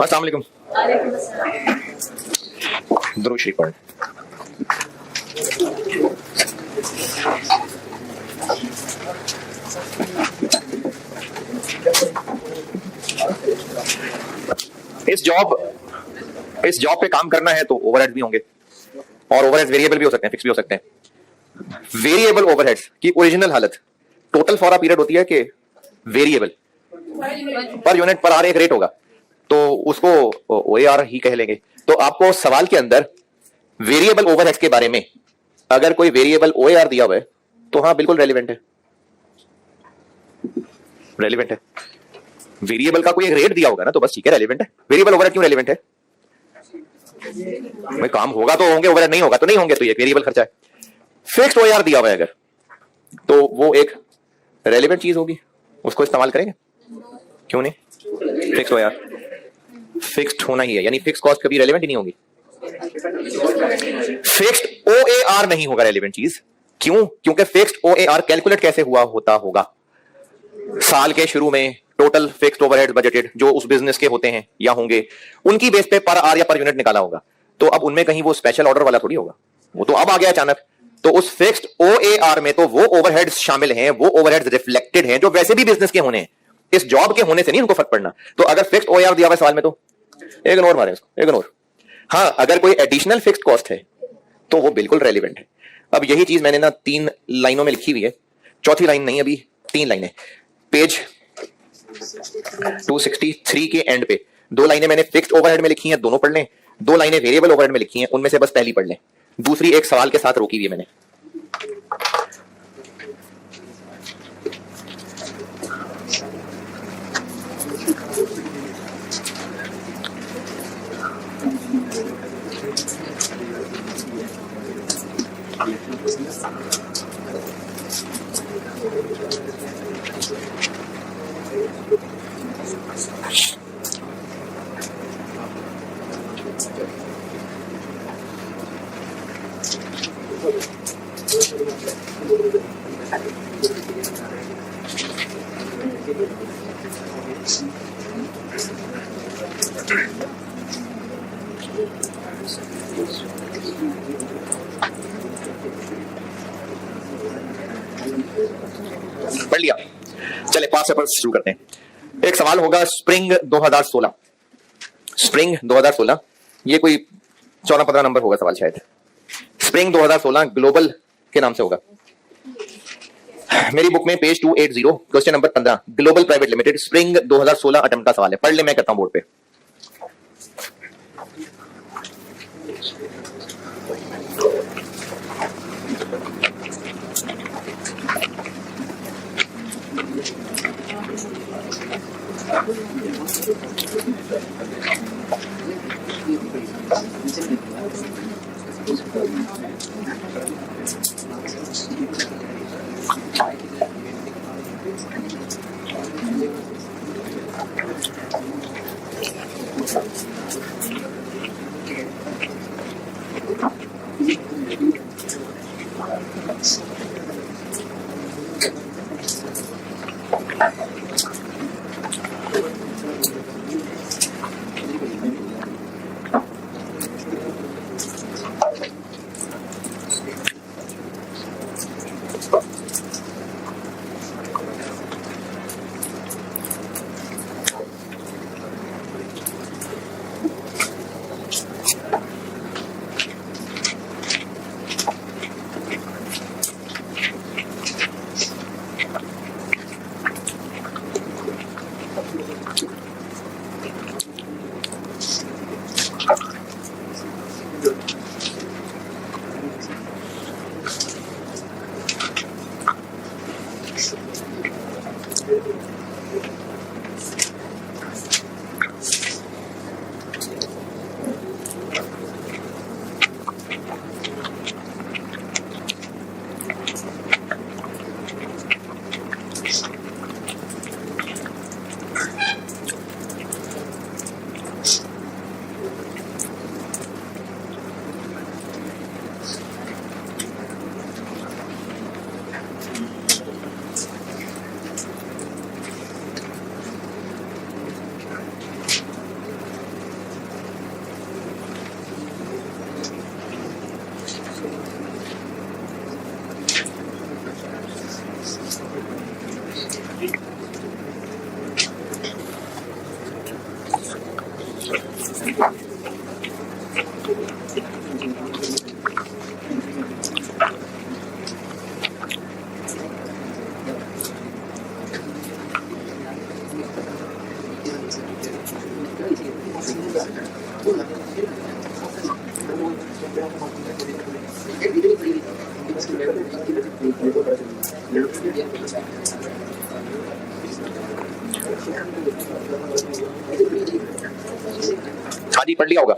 अस्सलाम वालेकुम। दुरूद शरीफ पढ़ें। इस जॉब पे काम करना है तो ओवरहेड्स भी होंगे, और ओवरहेड्स वेरिएबल भी हो सकते हैं, फिक्स भी हो सकते हैं। वेरिएबल ओवरहेड्स की ओरिजिनल हालत टोटल फॉर अ पीरियड होती है कि वेरिएबल पर यूनिट पर आर एक रेट होगा, तो उसको ओएआर ही कह लेंगे। तो आपको सवाल के अंदर वेरिएबल ओवरहेड्स के बारे में अगर कोई वेरिएबल ओएआर दिया हुआ है तो हाँ बिल्कुल रेलिवेंट है, रेलिवेंट है। वेरिएबल का कोई एक रेट दिया होगा ना तो बस ठीक है, रेलिवेंट है। वेरिएबल ओवरहेड क्यों रेलिवेंट है? भाई काम होगा तो होंगे, ओवरहेड नहीं होगा तो नहीं होंगे, तो ये वेरिएबल खर्चा है। फिक्स्ड ओएआर दिया हुआ है अगर, तो वो एक रेलिवेंट चीज होगी, उसको इस्तेमाल करेंगे। क्यों नहीं? फिक्स्ड ओएआर फिक्स्ड होना ही है, यानी फिक्स कॉस्ट कभी रेलिवेंट ही नहीं होगी। फिक्स्ड ओएआर नहीं होगा रेलिवेंट चीज। क्यों? क्योंकि फिक्स्ड ओएआर कैलकुलेट कैसे हुआ होगा साल के शुरू में टोटल फिक्स्ड ओवरहेड बजटेड जो उस बिजनेस के होते हैं या होंगे, उनकी बेस पे पर आर या पर यूनिट निकाला होगा। तो अब उनमें कहीं वो स्पेशल ऑर्डर वाला थोड़ी होगा, वो तो अब आ गया अचानक। तो उस फिक्स्ड ओएआर में तो वो ओवरहेड्स शामिल हैं, वो ओवरहेड्स रिफ्लेक्टेड हैं जो वैसे भी बिजनेस के होने हैं, इस जॉब के होने से नहीं उनको फर्क पड़ना। तो अगर फिक्स्ड ओएआर दिया हुआ सवाल में तो इग्नोर मारे इसको, इग्नोर। हाँ, अगर कोई एडिशनल फिक्स्ड कॉस्ट है तो वो बिल्कुल रेलिवेंट है। अब यही चीज मैंने ना 3 लाइनों में लिखी हुई है, चौथी लाइन नहीं, अभी 3 लाइनें। पेज 263 के एंड पे 2 लाइनें मैंने फिक्स्ड ओवरहेड में लिखी हैं, दोनों पढ़ लें। 2 लाइनें वेरिएबल ओवरहेड में लिखी हैं, उनमें से बस पहली पढ़ लें, दूसरी एक सवाल के साथ रोकी हुई है मैंने। पढ़ लिया? चले पास पेपर शुरू करते हैं। एक सवाल होगा स्प्रिंग 2016, स्प्रिंग 2016, ये कोई 14-15 नंबर होगा सवाल शायद। स्प्रिंग 2016 ग्लोबल के नाम से होगा। मेरी बुक में page 280 question number 15, global private limited, spring 2016 attempt का सवाल है। पढ़ ले, मैं करता हूं बोर्ड पे। हाँ जी, पढ़ लिया होगा।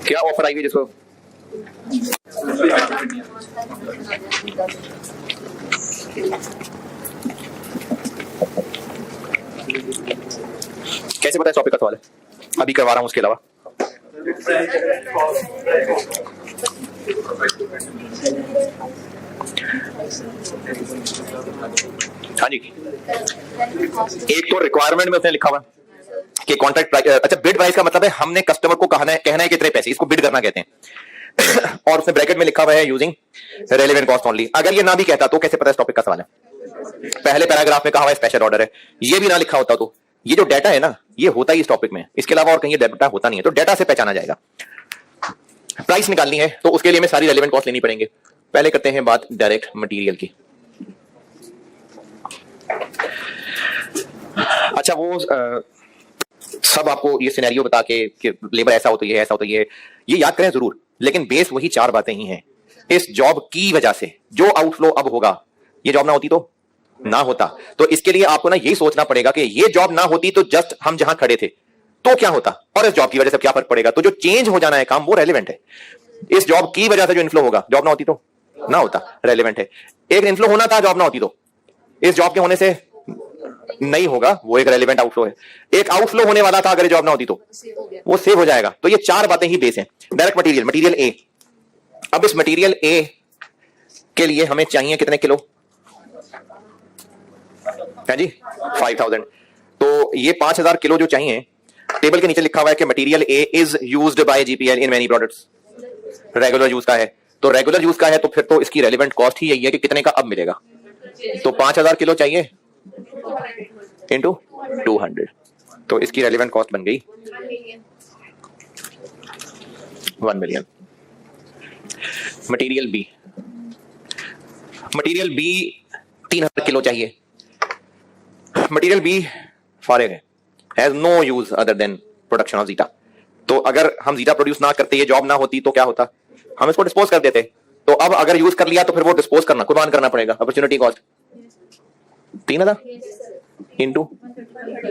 क्या ऑफर आई हुई जिसको कैसे पता है टॉपिक का सवाल है? अभी करवा रहा हूं उसके अलावा। हाँ जी, एक तो रिक्वायरमेंट में उसने लिखा हुआ कि कॉन्ट्रैक्ट प्राइस, अच्छा बिड प्राइस का मतलब है हमने कस्टमर को कहना है कितने पैसे, इसको बिड करना कहते हैं। और उसने ब्रैकेट में लिखा हुआ है यूजिंग रेलेवेंट कॉस्ट ओनली। अगर ये ना भी कहता तो कैसे पता इस टॉपिक का सवाल है? पहले पैराग्राफ में कहा हुआ है स्पेशल ऑर्डर है, ये भी ना लिखा होता तो ये जो डाटा है ना ये होता ही इस टॉपिक में, इसके अलावा और कहीं डाटा होता नहीं है। तो डाटा से पहचाना जाएगा। प्राइस निकालनी है तो उसके लिए हमें सारी रेलेवेंट कॉस्ट लेनी पड़ेंगे। पहले करते हैं बात डायरेक्ट मटेरियल की। अच्छा, वो सब आपको ये सिनेरियो बता के कि लेबर ऐसा हो तो ये, ऐसा हो तो ये याद करें जरूर, लेकिन बेस वही चार बातें ही हैं। इस जॉब की वजह से जो आउटफ्लो अब होगा, ये जॉब ना होती तो ना होता। तो इसके लिए आपको ना यही सोचना पड़ेगा कि ये जॉब ना होती तो जस्ट हम जहां खड़े थे तो क्या होता, और इस जॉब की वजह से क्या फर्क पड़ेगा। तो जो चेंज हो जाना है काम वो रेलेवेंट है। इस जॉब की वजह से जो इन्फ्लो होगा, जॉब ना होती तो ना होता, रेलेवेंट है। एक इन्फ्लो होना था, जॉब ना होती तो, इस जॉब के होने से नहीं होगा, वो एक रेलेवेंट आउटफ्लो है। एक आउटफ्लो होने वाला था, अगर जॉब ना होती तो वो सेव हो जाएगा। तो ये चार बातें ही बेस हैं। Direct material, material A. अब इस मटेरियल ए के लिए हमें चाहिए कितने किलो है जी? 5000। तो ये 5000 किलो जो चाहिए, टेबल के नीचे लिखा हुआ है कि material A is used by GPL in many products. Regular use का है, तो रेगुलर यूज का है तो फिर तो इसकी रेलेवेंट कॉस्ट ही यही है कि कितने का अब मिलेगा। तो 5000 किलो चाहिए इंटू 200, तो इसकी रेलेवेंट कॉस्ट बन गई 1 million. Material B, material B 3000 kilo चाहिए। मटेरियल बी फारिग है, has no use other than production of zeta. तो अगर हम जीटा प्रोड्यूस ना करते, ये जॉब ना होती तो क्या होता, हम इसको डिस्पोज कर देते। तो अब अगर यूज कर लिया तो फिर वो डिस्पोज करना, कुर्बान करना पड़ेगा। Opportunity cost 3000 into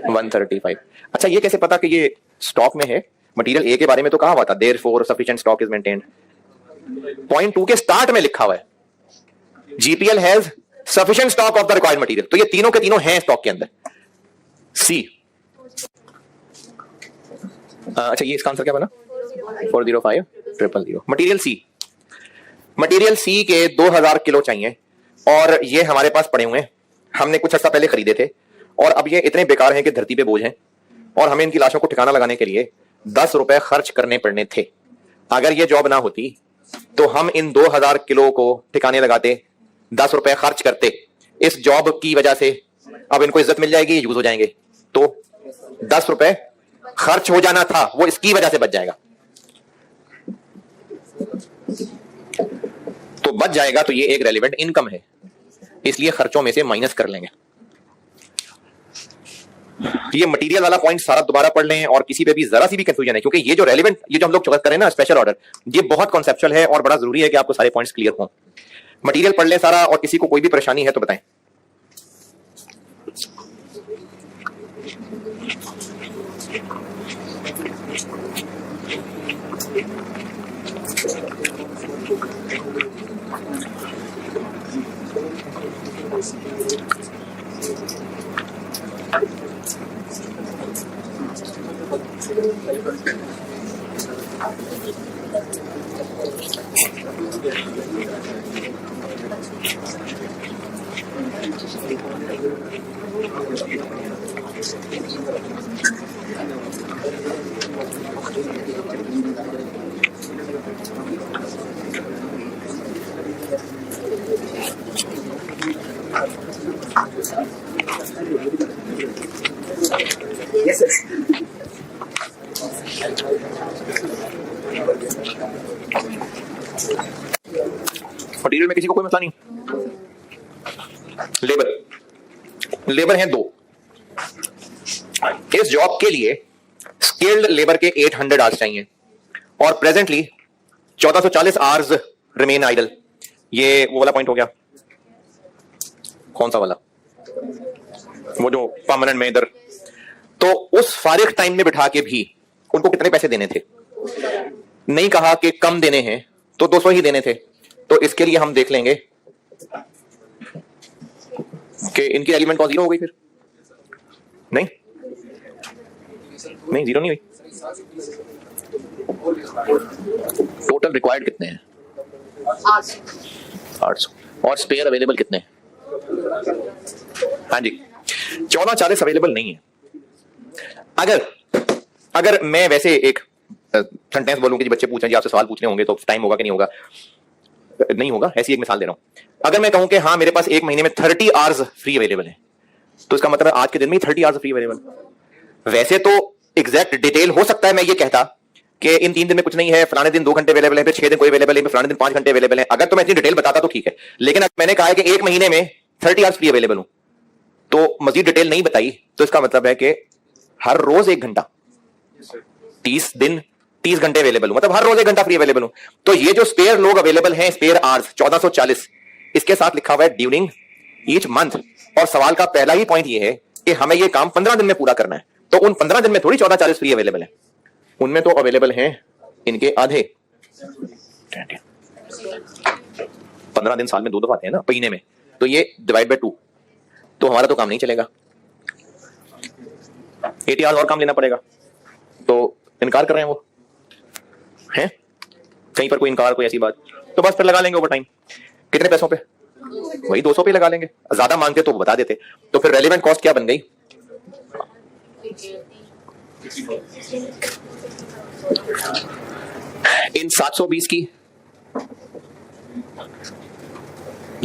135। अच्छा, ये कैसे पता कि ये स्टॉक में है? मटेरियल ए के बारे में तो कहा हुआ था, therefore sufficient stock is maintained. Point 2 के स्टार्ट में लिखा हुआ है GPL has sufficient stock of the required material. तो ये तीनों के तीनों हैं स्टॉक के अंदर। सी, अच्छा ये इसका आंसर क्या बना? 405000। मटेरियल सी, मटेरियल सी के 2000 किलो चाहिए और ये हमारे पास पड़े हुए हैं, हमने कुछ अर्सा पहले खरीदे थे और अब ये इतने बेकार हैं कि धरती पे बोझ हैं और हमें इनकी लाशों को ठिकाना लगाने के लिए 10 रुपए खर्च करने पड़ने थे। अगर ये जॉब ना होती तो हम इन 2000 किलो को ठिकाने लगाते, 10 रुपए खर्च करते। इस जॉब की वजह से अब इनको इज्जत मिल जाएगी, यूज हो जाएंगे। तो 10 रुपए खर्च हो जाना था वो इसकी वजह से बच जाएगा। तो बच जाएगा, तो ये एक रेलेवेंट इनकम है, इसलिए खर्चों में से माइनस कर लेंगे। ये मटेरियल वाला पॉइंट सारा दोबारा पढ़ लें और किसी पे भी जरा सी भी कंफ्यूजन है, क्योंकि ये जो रेलेवेंट, ये जो हम लोग करें ना स्पेशल ऑर्डर, ये बहुत कॉन्सेप्चुअल है और बड़ा जरूरी है कि आपको सारे पॉइंट्स क्लियर हों। मटेरियल पढ़ लें सारा, और किसी को कोई भी परेशानी है तो बताएं। मटेरियल में किसी को कोई मसला नहीं। लेबर हैं 2। इस जॉब के लिए स्किल्ड लेबर के 800 आवर्स चाहिए और प्रेजेंटली 1440 आवर्स रिमेन आइडल। ये वो वाला पॉइंट हो गया, कौन सा वाला, वो जो परमानेंट में इधर। तो उस फारिग टाइम में बिठा के भी उनको कितने पैसे देने थे? नहीं कहा कि कम देने हैं, तो 200 ही देने थे। तो इसके लिए हम देख लेंगे कि इनकी एलिमेंट कौन 0 हो गई फिर? नहीं नहीं, 0 नहीं हुई। टोटल रिक्वायर्ड कितने हैं? 800। और स्पेयर अवेलेबल कितने हैं? हाँ जी, 1440 अवेलेबल नहीं है। अगर मैं वैसे एक सेंटेंस बोलूं कि बच्चे पूछें जी आपसे सवाल पूछने होंगे तो टाइम होगा कि नहीं होगा? नहीं होगा। ऐसी एक मिसाल दे रहा हूं। अगर मैं कहूं कि हाँ मेरे पास एक महीने में 30 आवर्स फ्री अवेलेबल है, तो इसका मतलब आज के दिन में 30 आवर्स फ्री अवेलेबल। वैसे तो एग्जैक्ट डिटेल हो सकता है मैं ये कहता कि इन 3 दिन में कुछ नहीं है, फलाने दिन 2 घंटे अवेलेबल है, फिर 6 दिन कोई अवेलेबल है, फिर फलाने दिन 5 घंटे अवेलेबल है। अगर तो मैं इतनी डिटेल बताता तो ठीक है, लेकिन अगर मैंने कहा है कि एक महीने में 30 आवर्स फ्री अवेलेबल हूं तो मजीद डिटेल नहीं बताई, तो इसका मतलब है कि हर रोज 1 घंटा, 30 दिन 30 घंटे अवेलेबल हूं, मतलब हर रोज 1 घंटा फ्री अवेलेबल हूं। तो ये जो स्पेयर लोग अवेलेबल हैं, स्पेयर आवर्स 1440, इसके साथ लिखा हुआ है ड्यूरिंग ईच मंथ। और सवाल का पहला ही पॉइंट ये है कि हमें ये काम 15 दिन में पूरा करना है, तो उन 15 दिन में थोड़ी 1440 फ्री अवेलेबल है, उनमें तो अवेलेबल हैं इनके आधे। 15 दिन साल में 2 दफा आते हैं ना महीने में, तो ये डिवाइड बाय 2, तो हमारा तो काम नहीं चलेगा। 80 आवर्स और काम लेना पड़ेगा। तो इनकार कर रहे हैं वो हैं कहीं पर कोई इनकार, कोई ऐसी बात, तो बस फिर लगा लेंगे ओवर टाइम। कितने पैसों पे? वही 200 पे लगा लेंगे। ज्यादा मांगते तो बता देते। तो फिर रेलेवेंट कॉस्ट क्या बन गई? इन 720 की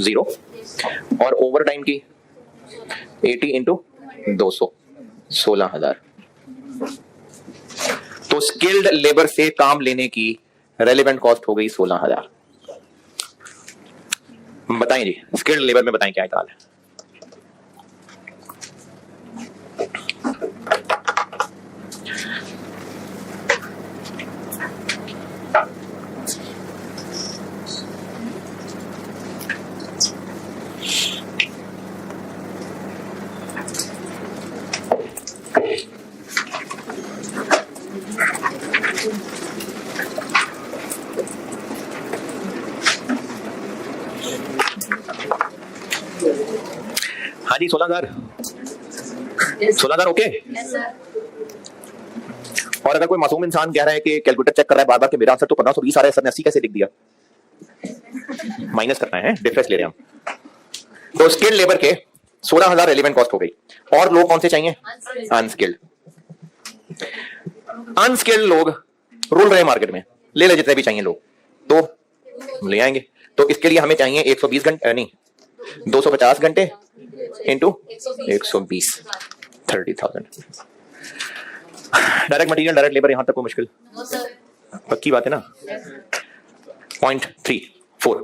0 और ओवर टाइम की 80 इंटू 200, 16,000। तो स्किल्ड लेबर से काम लेने की रेलेवेंट कॉस्ट हो गई 16,000। बताएं जी, स्किल्ड लेबर में बताएं क्या हाल है? हाँ जी, 16,000 ओके। और अगर कोई मासूम इंसान कह रहा है कि कैलकुलेटर चेक कर रहा है बार बार कि मेरा आंसर तो 1520 आ रहा है, सर ने 80 कैसे लिख दिया? माइनस करना है, डिफरेंस ले रहे हैं हम। तो स्किल्ड लेबर के 16,000 रेलेवेंट कॉस्ट हो गई। और लोग कौन से चाहिए? अनस्किल्ड। अनस्किल्ड लोग रुल रहे मार्केट में, ले ले जितने भी चाहिए लोग, तो ले आएंगे। तो इसके लिए हमें चाहिए 120 घंटे, नहीं 250 घंटे into 120, 30,000। Direct material, direct labour, यहां तक को मुश्किल? पक्की बात है ना? पॉइंट 3-4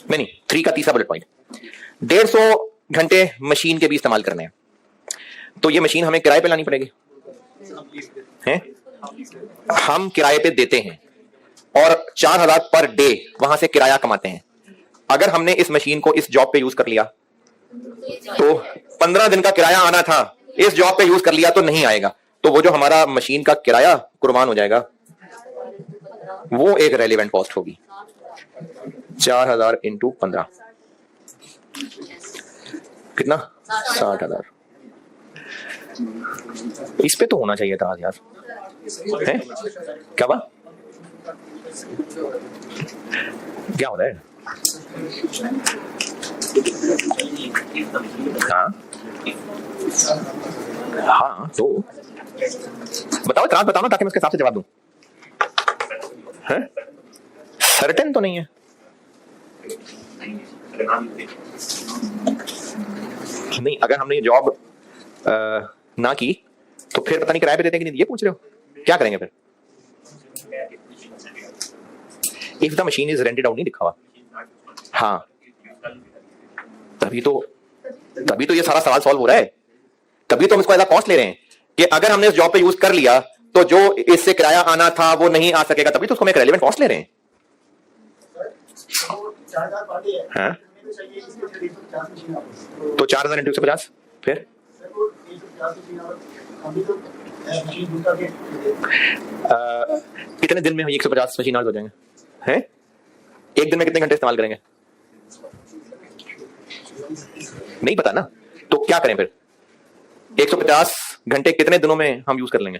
नहीं 3 का तीसरा बुलेट पॉइंट, 150 घंटे मशीन के भी इस्तेमाल करने हैं। तो ये मशीन हमें किराए पे लानी पड़ेगी, हैं? हम किराए पे देते हैं और 4,000 पर डे वहां से किराया कमाते हैं। अगर हमने इस मशीन को इस जॉब पे यूज कर लिया तो 15 दिन का किराया आना था, इस जॉब पे यूज कर लिया तो नहीं आएगा। तो वो जो हमारा मशीन का किराया कुर्बान हो जाएगा, वो एक रेलेवेंट कॉस्ट होगी। 4,000 इंटू 15 कितना? 60,000। इस पे तो होना चाहिए था यार, है? क्या बात, क्या हो रहा है? हाँ तो बताओ, इतना बताओ ना ताकि मैं उसके हिसाब से जवाब दूं। सर्टेन तो नहीं है। नहीं, अगर हमने ये जॉब ना की तो फिर पता नहीं किराए पे देते कि नहीं, ये पूछ रहे हो? क्या करेंगे फिर? If the machine is rented out नहीं लिखा हुआ, हाँ, तभी तो ये सारा सवाल सॉल्व हो रहा है, तभी तो हम इसको एज कॉस्ट ले रहे हैं कि अगर हमने इस जॉब पे यूज कर लिया तो जो इससे किराया आना था वो नहीं आ सकेगा, तभी तो उसको हम एक रेलेवेंट कॉस्ट ले रहे हैं। हाँ? तो 4000 इंटू 150 फिर कितने दिन में 150 मशीन आवर्स हो जाएंगे हैं? एक दिन में कितने घंटे इस्तेमाल करेंगे नहीं पता ना, तो क्या करें फिर? 150 घंटे कितने दिनों में हम यूज कर लेंगे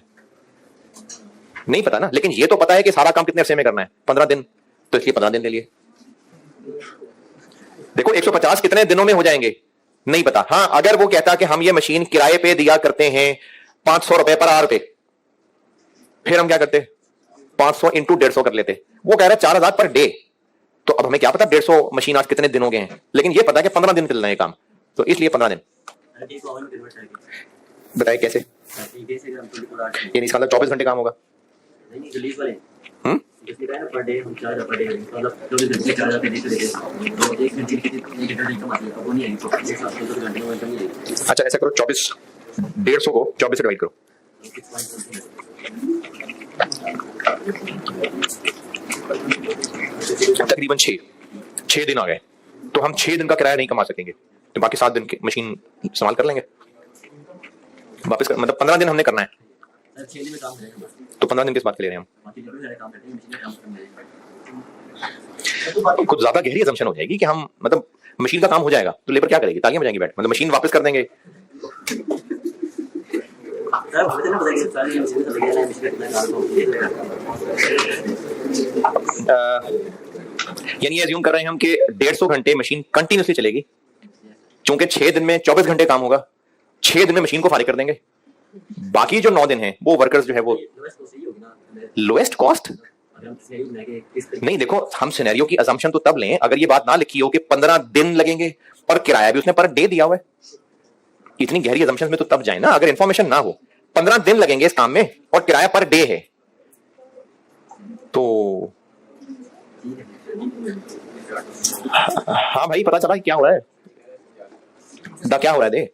नहीं पता ना, लेकिन ये तो पता है कि सारा काम कितने अरसे में करना है, 15 दिन, तो इसलिए 15 दिन ले लिए। देखो 150 कितने दिनों में हो जाएंगे नहीं पता। हाँ, अगर वो कहता कि हम ये मशीन किराए पे दिया करते हैं 500 रुपए पर आवर पे, फिर हम क्या करते 500 इंटू 150 कर लेते, वो कह रहा है 4000 पर डे, तो अब हमें क्या पता 150 मशीन आज कितने दिन हो गए हैं, लेकिन ये पता है कि 15 दिन चल रहा है काम, तो इसलिए 15 दिन। बताइए कैसे? ये इसका मतलब 24 घंटे काम होगा। अच्छा ऐसा करो, 24 150 को 24 से डिवाइड करो, तकरीबन 6 दिन आ गए, तो हम 6 दिन का किराया नहीं कमा सकेंगे, तो बाकी 7 दिन की मशीन इस्तेमाल कर लेंगे वापस कर, मतलब 15 दिन हमने करना है, तो 15 दिन किस बात के ले रहे हैं हम? कुछ ज्यादा गहरी असम्पशन हो जाएगी कि हम मतलब मशीन का काम हो जाएगा तो लेबर क्या करेगी, तालियां बजाएंगी बैठ, मतलब मशीन वापस कर देंगे। यानी एज्यूम कर रहे हैं हम कि 150 घंटे मशीन कंटिन्यूसली चलेगी, क्योंकि 6 दिन में 24 घंटे काम होगा, 6 दिन में मशीन को फारिग कर देंगे, बाकी जो 9 दिन है वो वर्कर्स जो है वो लोएस्ट कॉस्ट नहीं। देखो हम सिनेरियो की असम्पशन तो तब लें अगर ये बात ना लिखी हो कि 15 दिन लगेंगे और किराया भी उसने पर डे दिया हुआ है, इतनी गहरी असम्पशन में तो तब जाए ना, अगर इंफॉर्मेशन ना हो 15 दिन लगेंगे इस काम में और किराया पर डे है, तो हाँ भाई पता चला क्या हो रहा है, क्या हो रहा है दे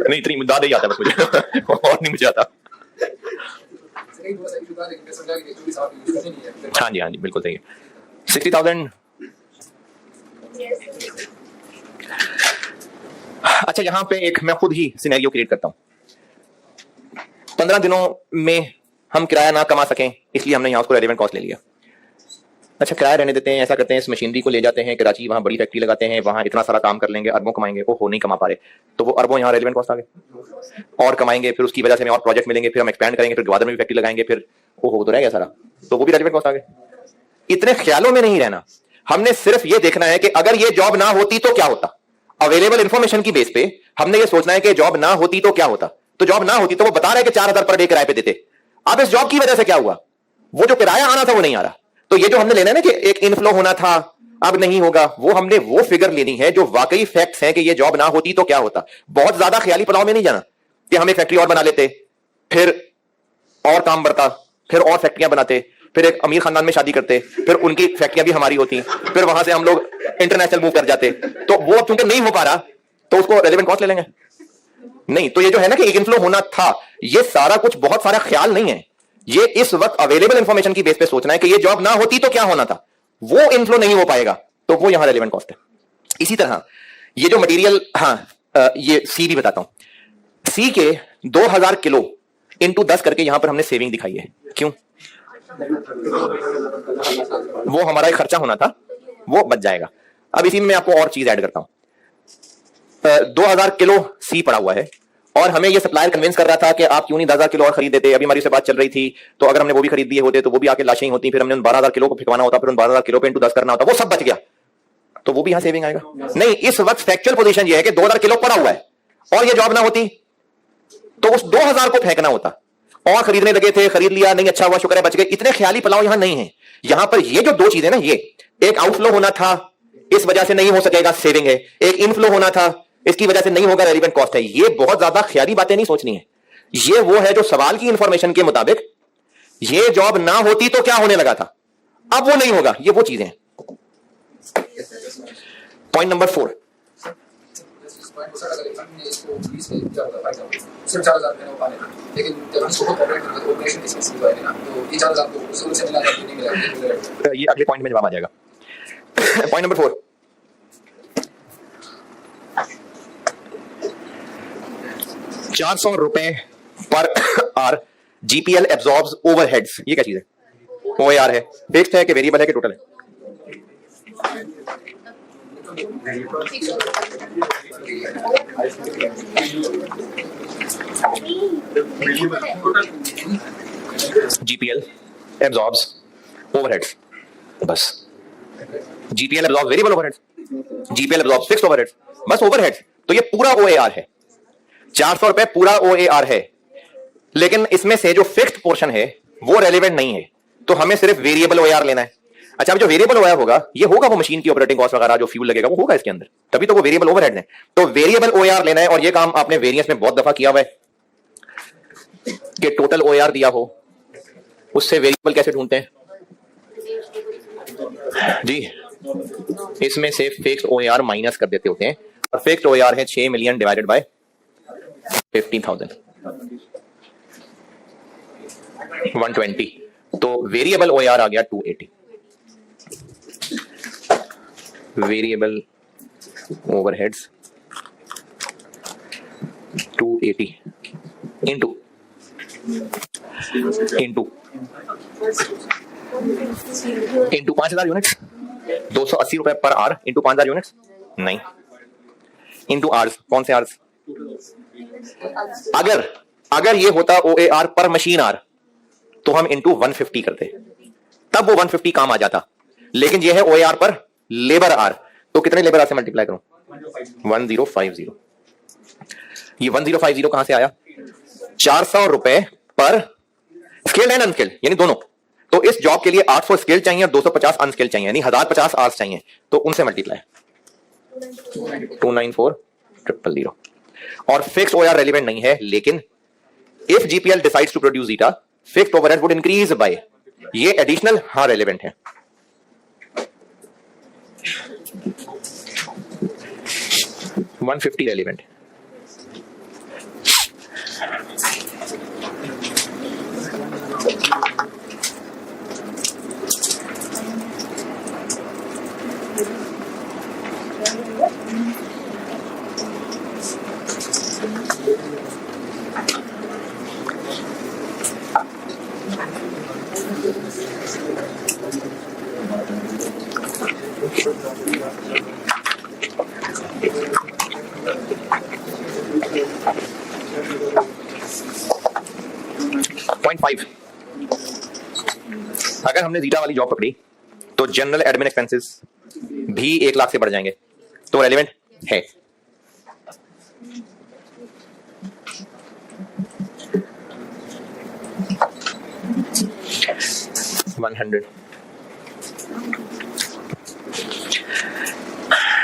नहीं इतनी दादा ही आता बस मुझे और नहीं मुझे आता। हाँ जी बिल्कुल सही है। 60,000 अच्छा यहाँ पे एक मैं खुद ही सिनेरियो क्रिएट करता हूँ, 15 दिनों में हम किराया ना कमा सकें इसलिए हमने यहाँ उसको रेलेवेंट कॉस्ट ले लिया। अच्छा किराया रहने देते हैं, ऐसा करते हैं इस मशीनरी को ले जाते हैं कराची, वहां बड़ी फैक्ट्री लगाते हैं, वहां इतना सारा काम कर लेंगे, अरबों कमाएंगे, वो नहीं कमा पा रहे, तो वो अरबों यहाँ रेलेवेंट कॉस्ट आ गए और कमाएंगे, फिर उसकी वजह से हमें और प्रोजेक्ट मिलेंगे, फिर हम एक्सपैंड करेंगे, फिर ग्वादर में भी फैक्ट्री लगाएंगे, फिर वो तो रह गया सारा, तो वो भी रेलेवेंट कॉस्ट आ गए। इतने ख्यालों में नहीं रहना, हमने सिर्फ ये देखना है कि अगर ये जॉब ना होती तो क्या होता, अवेलेबल इंफॉर्मेशन की बेस पे हमने ये सोचना है कि जॉब ना होती तो क्या होता, तो जॉब ना होती तो वो बता रहे कि 4000 पर डे किराए पे देते, अब इस जॉब की वजह से क्या हुआ, वो जो किराया आना था वो नहीं आ रहा, तो ये जो हमने लेना है ना कि एक इनफ्लो होना था अब नहीं होगा, वो हमने वो फिगर लेनी है जो वाकई फैक्ट्स हैं कि ये जॉब ना होती तो क्या होता। बहुत ज्यादा ख्याली पलाव में नहीं जाना कि हम एक फैक्ट्री और बना लेते, फिर और काम बढ़ता, फिर और फैक्ट्रियां बनाते, फिर एक अमीर खानदान में शादी करते, फिर उनकी फैक्ट्रियां भी हमारी होती, फिर वहां से हम लोग इंटरनेशनल मूव कर जाते, तो वो अब चूंकि नहीं हो पा रहा तो उसको रेलेवेंट कॉस्ट ले लेंगे नहीं। तो ये जो है ना कि एक इनफ्लो होना था, ये सारा कुछ बहुत सारा ख्याल नहीं है, ये इस वक्त अवेलेबल इंफॉर्मेशन की बेस पे सोचना है कि ये जॉब ना होती तो क्या होना था, वो इनफ्लो नहीं हो पाएगा, तो वो यहां रेलेवेंट कॉस्ट है। इसी तरह ये जो मटेरियल, ये सी भी बताता हूं, सी के 2000 किलो इंटू 10 करके यहां पर हमने सेविंग दिखाई है, क्यों? वो हमारा एक खर्चा होना था, वो बच जाएगा। अब इसी में मैं आपको और चीज ऐड करता हूं, 2000 किलो सी पड़ा हुआ है और हमें ये सप्लायर कन्विंस कर रहा था कि आप क्यों नहीं 10,000 किलो और खरीद देते, अभी हमारी से बात चल रही थी, तो अगर हमने वो भी खरीद दिए होते तो वो भी आके लाशें ही होती, फिर हमने उन 12,000 किलो को फिकवाना होता, फिर उन 12,000 किलो पे इंटू 10 करना होता, वो सब बच गया, तो वो भी यहां सेविंग आएगा नहीं। इस वक्त फैक्चुअल पोजीशन ये है कि 2000 किलो पड़ा हुआ है और ये जॉब ना होती तो उस 2000 को फेंकना होता, और खरीदने लगे थे, खरीद लिया, नहीं अच्छा हुआ, शुक्र है बच गए, इतने ख्याली पलाव यहां नहीं है। यहां पर ये जो दो चीजें ना, ये एक आउटफ्लो होना था इस वजह से नहीं हो सकेगा, सेविंग है, एक इनफ्लो होना था इसकी वजह से नहीं होगा, रेलेवेंट कॉस्ट है। ये बहुत ज्यादा ख्याली बातें नहीं सोचनी है, ये वो है जो सवाल की इंफॉर्मेशन के मुताबिक ये जॉब ना होती तो क्या होने लगा था, अब वो नहीं होगा। ये वो चीजें हैं। पॉइंट नंबर 4, ये अगले पॉइंट में जवाब आ जाएगा। पॉइंट नंबर 4, ₹400 पर आर जीपीएल एब्जॉर्ब्स ओवरहेड्स। ये क्या चीज है? ओएआर है, फिक्स्ड है कि वेरिएबल है कि टोटल है? जीपीएल एब्जॉर्ब्स ओवरहेड्स, बस। GPL absorbs variable overheads, GPL absorbs fixed overheads, बस ओवरहेड्स। तो ये पूरा ओएआर है, ₹400 पूरा ओएआर है, लेकिन इसमें से जो फिक्स्ड पोर्शन है वो रेलेवेंट नहीं है, तो हमें सिर्फ वेरिएबल ओएआर लेना है। अच्छा, अब जो वेरिएबल ओएआर होगा ये होगा वो मशीन की ऑपरेटिंग कॉस्ट वगैरह, जो फ्यूल लगेगा वो होगा इसके अंदर, तभी तो वो वेरिएबल ओवरहेड्स हैं। तो वेरिएबल ओएआर लेना है, और ये काम आपने वेरिएंस में बहुत दफा किया हुआ है कि टोटल ओएआर दिया हो उससे वेरिएबल कैसे ढूंढते हैं जी? इसमें से फिक्स्ड ओएआर माइनस कर देते होते हैं, और फिक्स्ड ओएआर है 6 मिलियन डिवाइडेड बाय 15,000, 120। तो वेरिएबल ओएआर आ गया 280। वेरिएबल ओवरहेड्स 280 इंटू 5,000 यूनिट्स, ₹280 पर आर इंटू 5,000 यूनिट्स, नहीं, इंटू आर्स। कौन से आर्स? अगर ये होता ओएआर पर मशीन आर तो हम इंटू 150 करते, तब वो 150 काम आ जाता, लेकिन ये है ओएआर पर लेबर आर, तो कितने लेबर आर से मल्टीप्लाई करूं? 1050। ये 1050 कहां से आया? ₹400 पर स्किल्ड एंड अनस्किल्ड, यानी दोनों। तो इस जॉब के लिए 800 स्किल्ड चाहिए और 250 अनस्किल्ड चाहिए, यानी 1050 आवर्स चाहिए, तो उनसे मल्टीप्लाई 294,000। और फिक्स्ड ओएआर रेलेवेंट नहीं है, लेकिन if GPL decides to produce zeta, fixed overhead would increase by, ये एडिशनल हां रेलेवेंट है। $150 रेलेवेंट है। पॉइंट 5, अगर हमने जीटा वाली जॉब पकड़ी तो जनरल एडमिन एक्सपेंसेस भी 1 लाख से बढ़ जाएंगे, तो रेलेवेंट है।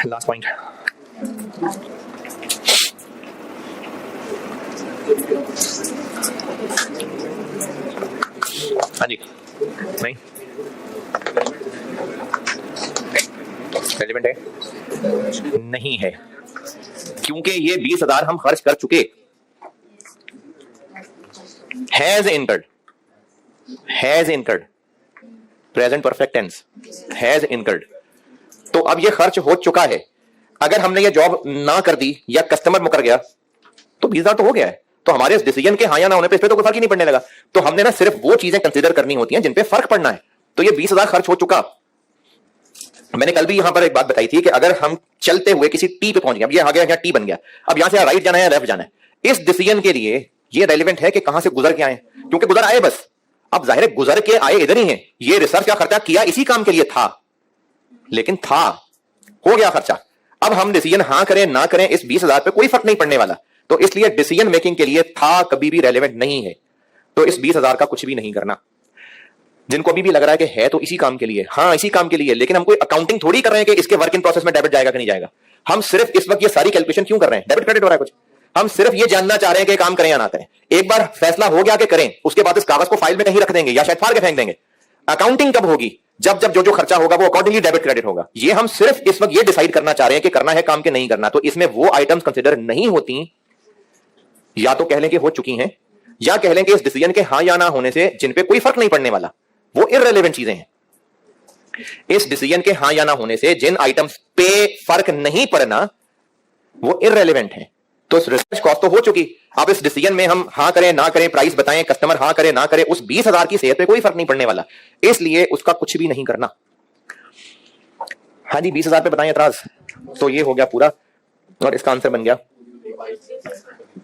लास्ट पॉइंट, हाँ जी, नहीं रेलेवेंट है? नहीं है, क्योंकि ये 20,000 हम खर्च कर चुके। Has incurred, present perfect tense, has incurred. तो अब ये खर्च हो चुका है। अगर हमने ये जॉब ना कर दी या कस्टमर मुकर गया तो 20,000 तो हो गया है, तो हमारे इस डिसीजन के हाँ या ना होने पे इस पे तो कोई फर्क ही नहीं पड़ने लगा। तो हमने ना सिर्फ वो चीजें कंसीडर करनी होती हैं जिन पे फर्क पड़ना है। तो ये 20,000 खर्च हो चुका। मैंने कल भी यहां पर एक बात बताई थी कि अगर हम चलते हुए किसी टी पे पहुंच गए, अब ये आ गया, टी बन गया, अब यहां से राइट जाना है लेफ्ट जाना है, इस डिसीजन के लिए ये रेलेवेंट है कि कहां से गुजर के आए, क्योंकि गुजर आए बस। अब जाहिर है गुजर के आए इधर ही है, ये रिसर्च का खर्चा किया इसी काम के लिए था, लेकिन था, हो गया खर्चा। अब हम डिसीजन हां करें ना करें, इस 20,000 पे कोई फर्क नहीं पड़ने वाला। तो इसलिए डिसीजन मेकिंग के लिए था कभी भी रेलेवेंट नहीं है। तो इस 20,000 का कुछ भी नहीं करना। जिनको अभी भी लग रहा है कि है तो इसी काम के लिए, हाँ इसी काम के लिए, लेकिन हम कोई अकाउंटिंग थोड़ी कर रहे हैं कि इसके वर्क इन प्रोसेस में डेबिट जाएगा कि नहीं जाएगा। हम सिर्फ इस वक्त ये सारी कैलकुलेशन क्यों कर रहे हैं? डेबिट क्रेडिट हो रहा है कुछ, हम सिर्फ ये जानना चाह रहे हैं कि काम करें या ना करें। एक बार फैसला हो गया कि करें, उसके बाद इस कागज को फाइल में कहीं रख देंगे या शायद फाड़ के फेंक देंगे। अकाउंटिंग कब होगी? जब जब जो खर्चा होगा वो अकॉर्डिंगली डेबिट क्रेडिट होगा। ये हम सिर्फ इस वक्त ये डिसाइड करना चाह रहे हैं कि करना है काम के नहीं करना। तो इसमें वो आइटम्स कंसिडर नहीं होती, या तो कह लें कि हो चुकी हैं, या कह लें कि इस डिसीजन के हां या ना होने से जिन पे कोई फर्क नहीं पड़ने वाला, वो इररिलेवेंट चीजें हैं। इस डिसीजन के हां या ना होने से जिन आइटम्स पे फर्क नहीं पड़ना, वो इररिलेवेंट हैं। तो रिसर्च कॉस्ट तो हो चुकी। अब इस डिसीजन में हम हां करें ना करें, प्राइस बताएं, कस्टमर हां करे ना करे, उस 20,000 की सेहत पे कोई फर्क नहीं पड़ने वाला, इसलिए उसका कुछ भी नहीं करना। हाँ जी, 20,000 पे बताएं एतराज। तो ये हो गया पूरा, और इसका आंसर बन गया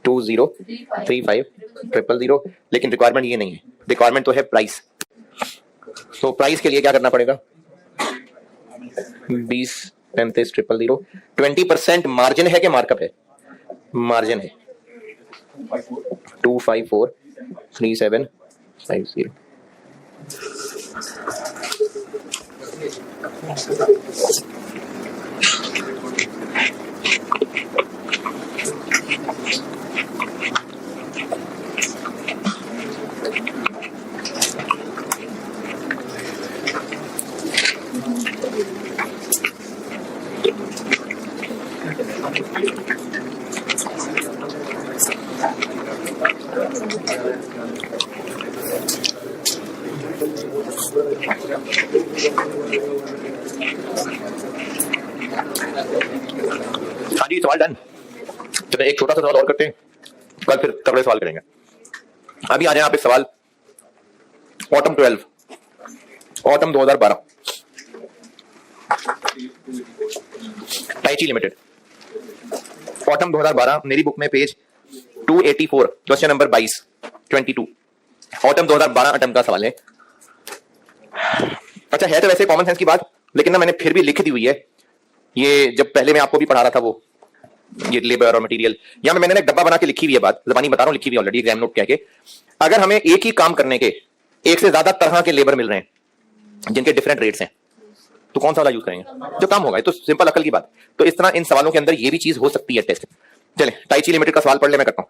20350000। लेकिन रिक्वायरमेंट ये नहीं है, रिक्वायरमेंट तो है प्राइस। तो प्राइस के लिए क्या करना पड़ेगा? 20350000। 20% मार्जिन है कि मार्कअप है? मार्जिन है। 2543750। हाँ जी, सवाल डन। चलिए एक छोटा सा सवाल और करते हैं, कल फिर तगड़े सवाल करेंगे। अभी आ जाए आप इस सवाल, autumn 12, autumn 2012, tai chi limited, autumn 2012, मेरी बुक में page 284, question number 22, autumn 2012 autumn का सवाल है। अच्छा है तो वैसे कॉमन सेंस की बात, लेकिन ना मैंने फिर भी लिख दी हुई है। ये जब पहले मैं आपको भी पढ़ा रहा था, वो ये लेबर और मटेरियल, यहां मैंने एक डब्बा बना के लिखी हुई है बात, जबानी बता रहा हूं, लिखी हुई ऑलरेडी एग्जाम नोट कह के। अगर हमें एक ही काम करने के एक से ज्यादा तरह के लेबर मिल रहे हैं जिनके डिफरेंट रेट्स हैं, तो कौन सा वाला यूज करेंगे जो काम होगा? ये तो सिंपल अकल की बात। तो इस तरह इन सवालों के अंदर ये भी चीज हो सकती है टेस्ट। चले टाइची लिमिटेड का सवाल पढ़ ले, मैं करता हूं।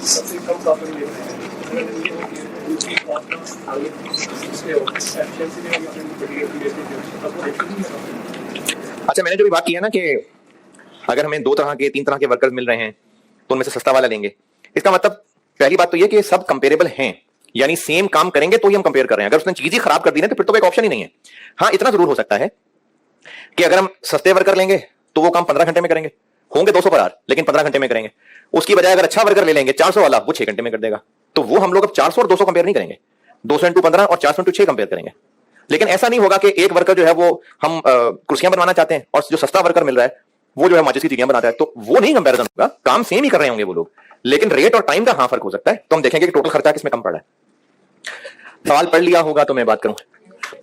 सबसे कम टॉपिक ले रहे हैं। अच्छा, मैंने जो भी बात की है ना कि अगर हमें 2 तरह के 3 तरह के वर्कर्स मिल रहे हैं तो उनमें से सस्ता वाला लेंगे, इसका मतलब पहली बात तो ये कि सब कंपेरेबल हैं, यानी सेम काम करेंगे तो ही हम कंपेयर कर रहे हैं। अगर उसने चीज ही खराब कर दी ना तो फिर तो कोई ऑप्शन ही नहीं है। हाँ, इतना जरूर हो सकता है कि अगर हम सस्ते वर्कर लेंगे तो वो काम 15 घंटे में करेंगे, होंगे 200 पर आवर लेकिन 15 घंटे में करेंगे। उसकी बजाय अगर अच्छा वर्कर ले लेंगे 400 वाला, वो 6 घंटे में कर देगा। तो वो हम लोग अब 400 और 200 कंपेयर नहीं करेंगे, 200 इंटू 15 और 400 इंटू 6 कंपेयर करेंगे। लेकिन ऐसा नहीं होगा कि एक वर्कर जो है वो हम कुर्सियां बनवाना चाहते हैं और जो सस्ता वर्कर मिल रहा है वो जो है माचिस की तीलियां बनाता है, तो वो नहीं कंपेरिजन होगा। काम सेम ही कर रहे होंगे वो लोग, लेकिन रेट और टाइम का हाँ फर्क हो सकता है। तो हम देखेंगे कि टोटल खर्चा किसमें कम पड़ रहा है। सवाल पढ़ लिया होगा तो मैं बात करूं।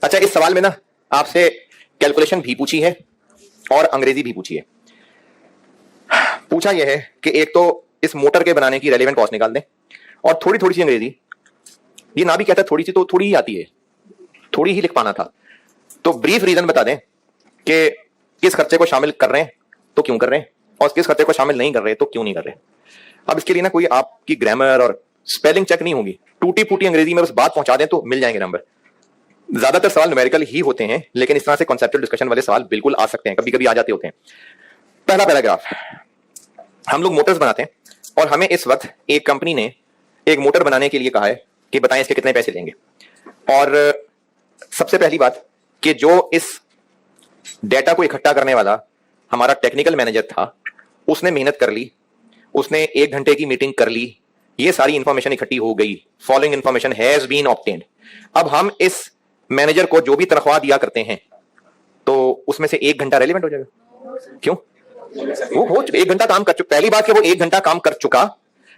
अच्छा, इस सवाल में ना आपसे कैलकुलेशन भी पूछी है और अंग्रेजी भी पूछी है। पूछा यह है कि एक तो इस मोटर के बनाने की रेलेवेंट कॉस्ट निकाल दें और थोड़ी थोड़ी सी अंग्रेजी, ये ना भी कहता है थोड़ी सी, तो थोड़ी ही आती है, थोड़ी ही लिख पाना था। तो ब्रीफ रीजन बता दें कि किस खर्चे को शामिल कर रहे हैं तो क्यों कर रहे हैं, और किस खर्चे को शामिल नहीं कर रहे तो क्यों नहीं कर रहे। अब इसके लिए ना कोई आपकी ग्रामर और स्पेलिंग चेक नहीं होगी, टूटी फूटी अंग्रेजी में बस बात पहुंचा दें तो मिल जाएंगे नंबर। ज्यादातर सवाल न्यूमेरिकल ही होते हैं, लेकिन इस तरह से कॉन्सेप्चुअल डिस्कशन वाले सवाल बिल्कुल आ सकते हैं, कभी कभी आ जाते होते हैं। पहला पैराग्राफ, हम लोग मोटर्स बनाते हैं और हमें इस वक्त एक कंपनी ने एक मोटर बनाने के लिए कहा है कि बताएं इसके कितने पैसे लेंगे। और सबसे पहली बात कि जो इस डेटा को इकट्ठा करने वाला हमारा टेक्निकल मैनेजर था, उसने मेहनत कर ली, उसने 1 घंटे की मीटिंग कर ली, ये सारी इंफॉर्मेशन इकट्ठी हो गई, following information has been obtained. अब हम इस मैनेजर को जो भी तनख्वाह दिया करते हैं तो उसमें से 1 घंटा रेलिवेंट हो जाएगा। क्यों? वो हो 1 घंटा काम कर चुका। पहली बात कि वो 1 घंटा काम कर चुका,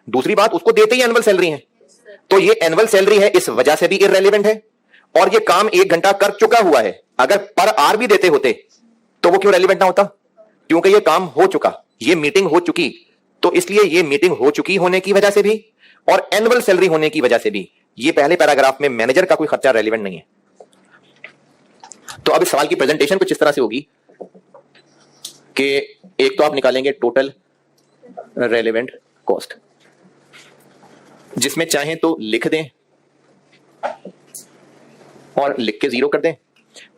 दूसरी बात उसको देते ही एनुअल सैलरी है, तो ये एनुअल सैलरी है, इस वजह से भी इररेलेवेंट है। और ये काम 1 घंटा कर चुका हुआ है, अगर पर आवर भी देते होते तो वो क्यों रेलिवेंट ना होता? क्योंकि ये काम हो चुका, ये मीटिंग हो चुकी, तो इसलिए ये मीटिंग हो चुकी होने की वजह से भी और एनुअल सैलरी होने की वजह से भी ये पहले पैराग्राफ में मैनेजर का कोई खर्चा रेलिवेंट नहीं है। तो अब इस सवाल की प्रेजेंटेशन कुछ इस तरह से होगी कि एक तो आप निकालेंगे टोटल रेलिवेंट कॉस्ट, जिसमें चाहें तो लिख दें और लिख के 0 कर दें,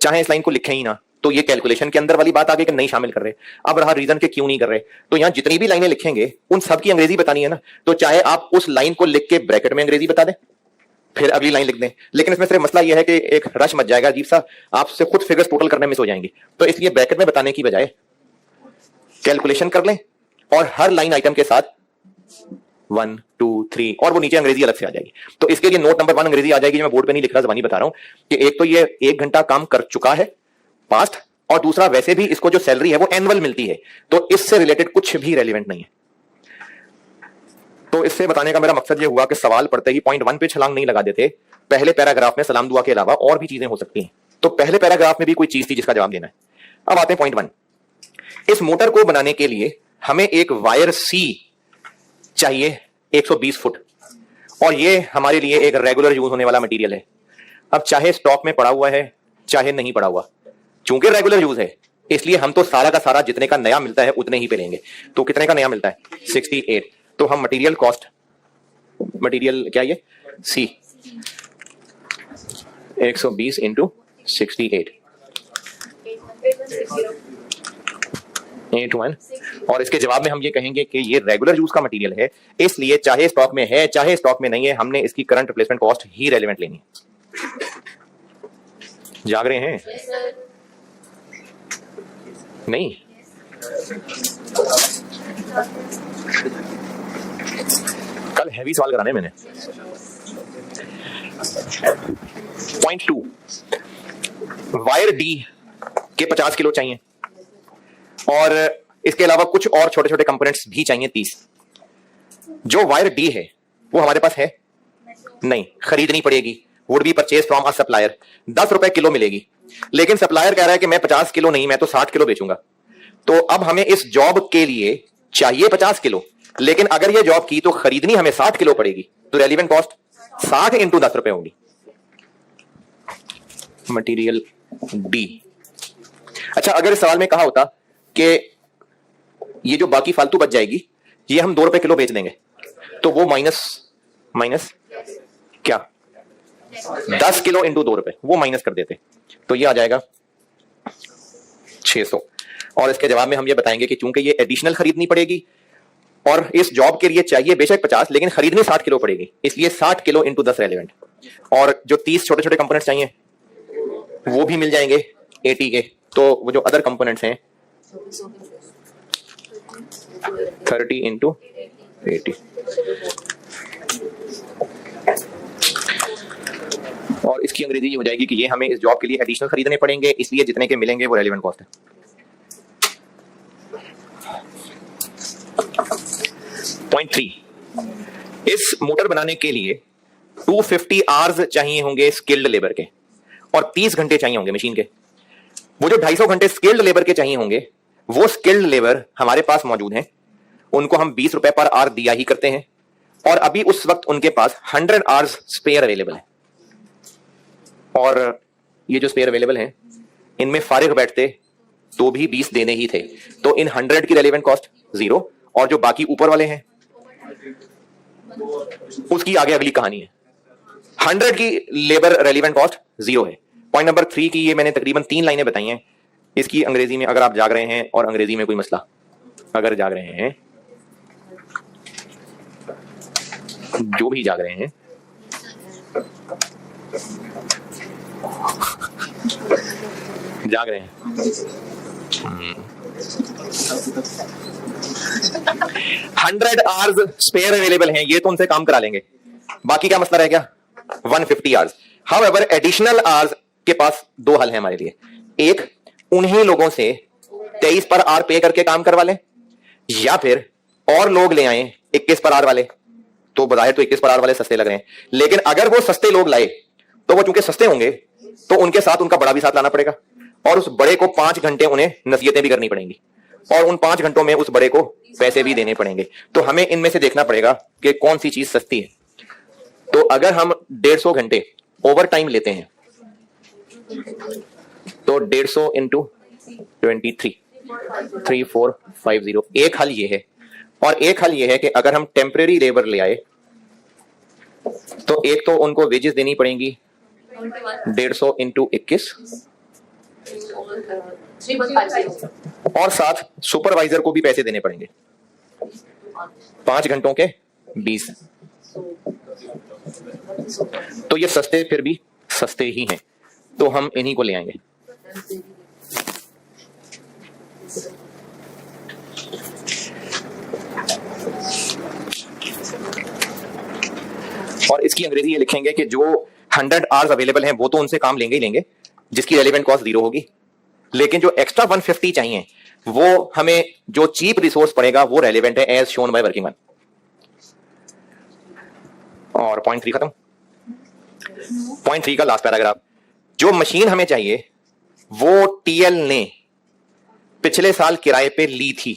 चाहे इस लाइन को लिखें ही ना, तो ये कैलकुलेशन के अंदर वाली बात आ गई कि नहीं शामिल कर रहे। अब रहा रीजन के क्यों नहीं कर रहे, तो यहां जितनी भी लाइनें लिखेंगे उन सब की अंग्रेजी बतानी है ना, तो चाहे आप उस लाइन को लिख के ब्रैकेट में अंग्रेजी बता दें फिर अगली लाइन लिख दें, लेकिन इसमें सिर्फ मसला यह है कि एक रश मच जाएगा अजीब सा, आपसे खुद फिगर्स टोटल करने मिस हो जाएंगी। तो इसलिए ब्रैकेट में बताने की बजाय कैलकुलेशन कर लें और हर लाइन आइटम के साथ 1 2 3 और वो नीचे अंग्रेजी अलग से आ जाएगी। तो इसके लिए नोट नंबर 1 अंग्रेजी आ जाएगी, जो मैं बोर्ड पे नहीं लिख रहा, जबानी बता रहा हूं कि एक तो ये 1 घंटा काम कर चुका है पास्ट, और दूसरा वैसे भी इसको जो सैलरी है वो एनुअल मिलती है, तो इससे रिलेटेड कुछ भी रेलिवेंट नहीं है। तो इससे बताने का मेरा मकसद ये हुआ कि सवाल पढ़ते ही पॉइंट 1 पे छलांग नहीं लगा देते। पहले पैराग्राफ में सलाम दुआ के अलावा और भी चीजें हो सकती हैं, तो पहले पैराग्राफ में भी कोई चीज थी जिसका जवाब देना है। अब आते हैं पॉइंट 1। इस मोटर को बनाने के लिए हमें एक वायर सी चाहिए 120 फुट, और ये हमारे लिए एक रेगुलर यूज होने वाला मटेरियल है। अब चाहे स्टॉक में पड़ा हुआ है चाहे नहीं पड़ा हुआ, चूंकि रेगुलर यूज है इसलिए हम तो सारा का सारा जितने का नया मिलता है उतने ही पे लेंगे। तो कितने का नया मिलता है? 68। तो हम मटेरियल कॉस्ट, मटेरियल क्या ये सी 120 इंटू 68 81, और इसके जवाब में हम ये कहेंगे कि ये रेगुलर यूज का मटेरियल है, इसलिए चाहे स्टॉक में है चाहे स्टॉक में नहीं है, हमने इसकी करंट रिप्लेसमेंट कॉस्ट ही रेलेवेंट लेनी है। जाग रहे हैं? नहीं? कल हैवी सवाल कराने मैंने। पॉइंट 2, वायर डी के 50 किलो चाहिए और इसके अलावा कुछ और छोटे छोटे कंपोनेंट्स भी चाहिए 30। जो वायर डी है वो हमारे पास है नहीं, खरीदनी पड़ेगी, would be purchase from a supplier. 10 रुपए किलो मिलेगी, लेकिन सप्लायर कह रहा है कि मैं 50 किलो नहीं, मैं तो 60 किलो बेचूंगा। तो अब हमें इस जॉब के लिए चाहिए 50 किलो, लेकिन अगर ये जॉब की तो खरीदनी हमें 60 किलो पड़ेगी, तो रेलिवेंट कॉस्ट 60 इंटू 10 रुपए होगी मटेरियल डी। अच्छा, अगर इस सवाल में कहा होता कि ये जो बाकी फालतू बच जाएगी ये हम 2 रुपए किलो बेच देंगे, तो वो माइनस क्या 10 किलो इंटू 2 रुपए, वो माइनस कर देते तो ये आ जाएगा 600। और इसके जवाब में हम ये बताएंगे कि चूंकि ये एडिशनल खरीदनी पड़ेगी और इस जॉब के लिए चाहिए बेशक 50, लेकिन खरीदनी 60 किलो पड़ेगी, इसलिए 60 किलो इंटू 10 रेलिवेंट। और जो 30 छोटे छोटे कंपोनेंट्स चाहिए वो भी मिल जाएंगे 80 के। तो वो जो अदर कंपोनेंट्स हैं 30 इंटू 80, और इसकी अंग्रेजी ये हो जाएगी कि ये हमें इस जॉब के लिए एडिशनल खरीदने पड़ेंगे, इसलिए जितने के मिलेंगे वो रेलेवेंट कॉस्ट है। पॉइंट 3, इस मोटर बनाने के लिए 250 आवर्स चाहिए होंगे स्किल्ड लेबर के और 30 घंटे चाहिए होंगे मशीन के। वो जो 250 घंटे स्किल्ड लेबर के चाहिए होंगे वो स्किल्ड लेबर हमारे पास मौजूद हैं, उनको हम 20 रुपए पर आवर दिया ही करते हैं, और अभी उस वक्त उनके पास 100 आवर्स स्पेयर अवेलेबल है। और ये जो स्पेयर अवेलेबल हैं इनमें फारिग बैठते तो भी 20 देने ही थे, तो इन 100 की रेलेवेंट कॉस्ट 0, और जो बाकी ऊपर वाले हैं उसकी आगे अगली कहानी है। 100 की लेबर रेलेवेंट कॉस्ट 0 है। पॉइंट नंबर 3 की ये मैंने तकरीबन 3 लाइनें बताई हैं, इसकी अंग्रेजी में अगर आप जाग रहे हैं और अंग्रेजी में कोई मसला अगर जाग रहे हैं, जो भी जाग रहे हैं, जाग रहे हैं 100 आवर्स स्पेयर अवेलेबल हैं, ये तो उनसे काम करा लेंगे, बाकी क्या मसला रह गया 150 आवर्स। हाउएवर एडिशनल आवर्स के पास 2 हल हैं हमारे लिए। एक, उन्हीं लोगों से 23 पर आवर पे करके काम करवा लें, या फिर और लोग ले आए 21 पर आवर वाले। तो बजाय तो 21 पर आवर वाले सस्ते लग रहे हैं, लेकिन अगर वो सस्ते लोग लाए तो वो चूंकि सस्ते होंगे तो उनके साथ उनका बड़ा भी साथ लाना पड़ेगा, और उस बड़े को 5 घंटे उन्हें नसीहतें भी करनी पड़ेंगी, और उन 5 घंटों में उस बड़े को पैसे भी देने पड़ेंगे। तो हमें इनमें से देखना पड़ेगा कि कौन सी चीज सस्ती है। तो अगर हम 150 घंटे ओवर टाइम लेते हैं तो 150 इंटू 23 3450, एक हल ये है। और एक हल ये है कि अगर हम टेम्परेरी लेबर ले आए तो एक तो उनको वेजेस देनी पड़ेंगी 150 इंटू 21, और साथ सुपरवाइजर को भी पैसे देने पड़ेंगे 5 घंटों के 20। तो ये सस्ते फिर भी सस्ते ही हैं, तो हम इन्हीं को ले आएंगे। और इसकी अंग्रेजी ये लिखेंगे कि जो 100 आवर्स अवेलेबल हैं वो तो उनसे काम लेंगे ही लेंगे, जिसकी रेलेवेंट कॉस्ट 0 होगी, लेकिन जो एक्स्ट्रा 150 चाहिए वो हमें जो चीप रिसोर्स पड़ेगा वो रेलेवेंट है as shown by working one. और पॉइंट 3 खत्म। पॉइंट 3 का लास्ट पैराग्राफ, जो मशीन हमें चाहिए वो टीएल ने पिछले साल किराए पे ली थी,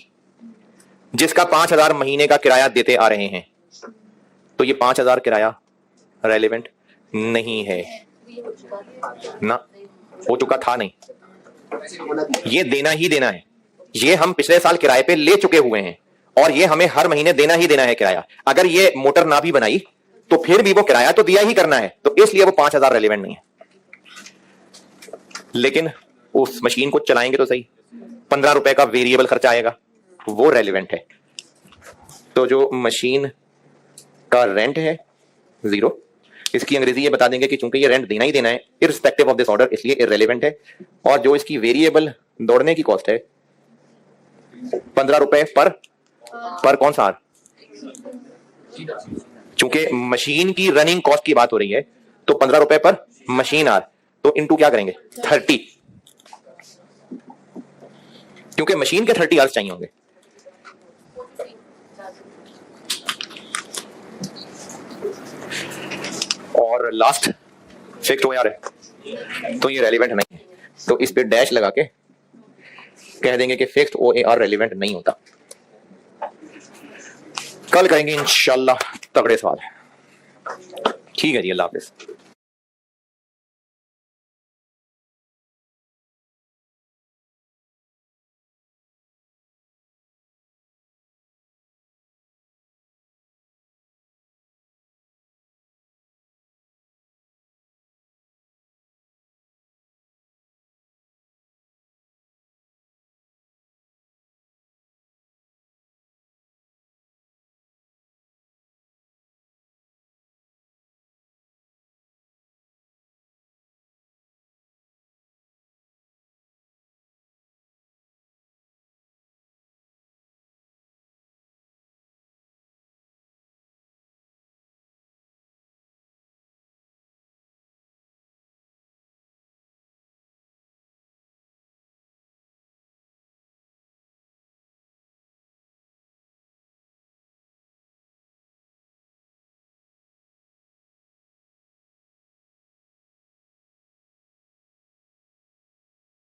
जिसका 5000 महीने का किराया देते आ रहे हैं, तो ये 5000 किराया रेलेवेंट नहीं है ना, हो चुका था नहीं, ये देना ही देना है। ये हम पिछले साल किराए पे ले चुके हुए हैं और ये हमें हर महीने देना ही देना है किराया। अगर ये मोटर ना भी बनाई तो फिर भी वो किराया तो दिया ही करना है, तो इसलिए वो 5000 रेलेवेंट नहीं है। लेकिन उस मशीन को चलाएंगे तो सही, 15 रुपए का वेरिएबल खर्चा आएगा, वो रेलेवेंट है। तो जो मशीन का रेंट है 0, इसकी अंग्रेजी ये बता देंगे कि चूंकि ये रेंट देना ही देना है इररिस्पेक्टिव ऑफ दिस ऑर्डर, इसलिए इररेलेवेंट है। और जो इसकी वेरिएबल दौड़ने की कॉस्ट है 15 रुपए पर कौन सा आर, चूंकि मशीन की रनिंग कॉस्ट की बात हो रही है तो 15 रुपए पर मशीन आर, तो इनटू क्या करेंगे 30, क्योंकि मशीन के 30 आवर्स चाहिए होंगे। और लास्ट फिक्स्ड OAR है तो ये रेलिवेंट नहीं है, तो इस पे डैश लगा के कह देंगे कि फिक्स्ड OAR रेलिवेंट नहीं होता। कल करेंगे इंशाल्लाह तगड़े सवाल। ठीक है जी, अल्लाह हाफिज।